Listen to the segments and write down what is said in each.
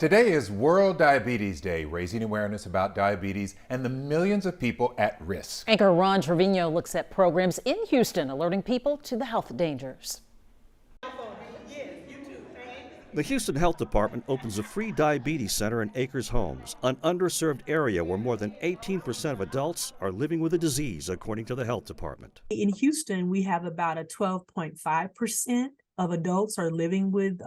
Today is World Diabetes Day, raising awareness about diabetes and the millions of people at risk. Anchor Ron Trevino looks at programs in Houston alerting people to the health dangers. The Houston Health Department opens a free diabetes center in Acres Homes, an underserved area where more than 18% of adults are living with a disease, according to the health department. In Houston, we have about a 12.5% of adults are living with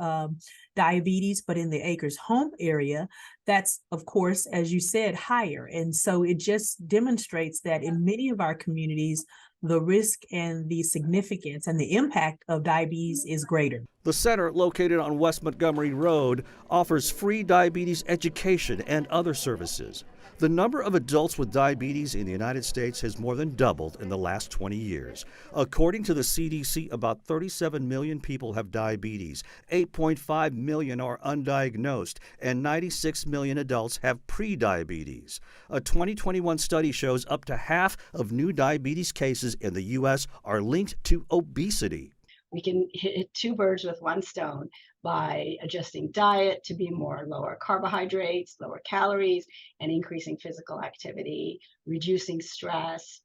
diabetes, but in the Acres Home area, that's, of course, as you said, higher. And so it just demonstrates that in many of our communities, the risk and the significance and the impact of diabetes is greater. The center, located on West Montgomery Road, offers free diabetes education and other services. The number of adults with diabetes in the United States has more than doubled in the last 20 years. According to the CDC, about 37 million people have diabetes, 8.5 million are undiagnosed, and 96 million adults have prediabetes. A 2021 study shows up to half of new diabetes cases in the U.S. are linked to obesity. We can hit two birds with one stone by adjusting diet to be more lower carbohydrates, lower calories, and increasing physical activity, reducing stress,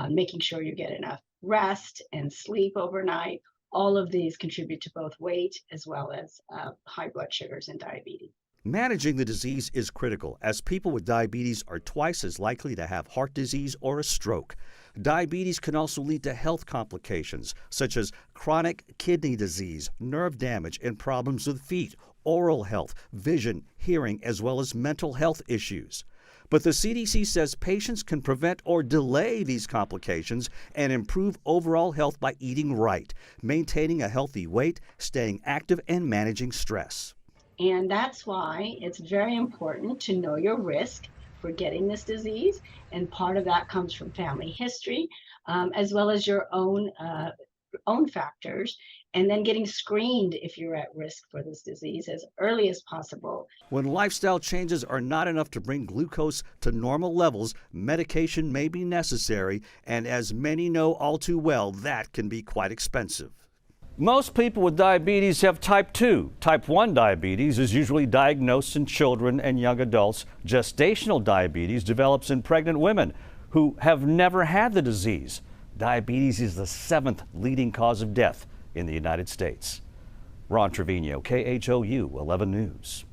making sure you get enough rest and sleep overnight. All of these contribute to both weight as well as high blood sugars and diabetes. Managing the disease is critical, as people with diabetes are twice as likely to have heart disease or a stroke. Diabetes can also lead to health complications, such as chronic kidney disease, nerve damage, and problems with feet, oral health, vision, hearing, as well as mental health issues. But the CDC says patients can prevent or delay these complications and improve overall health by eating right, maintaining a healthy weight, staying active, and managing stress. And that's why it's very important to know your risk for getting this disease. And part of that comes from family history, as well as your own factors, and then getting screened if you're at risk for this disease as early as possible. When lifestyle changes are not enough to bring glucose to normal levels, medication may be necessary, and as many know all too well, that can be quite expensive. Most people with diabetes have type 2. Type 1 diabetes is usually diagnosed in children and young adults. Gestational diabetes develops in pregnant women who have never had the disease. Diabetes is the 7th leading cause of death in the United States. Ron Trevino, KHOU 11 News.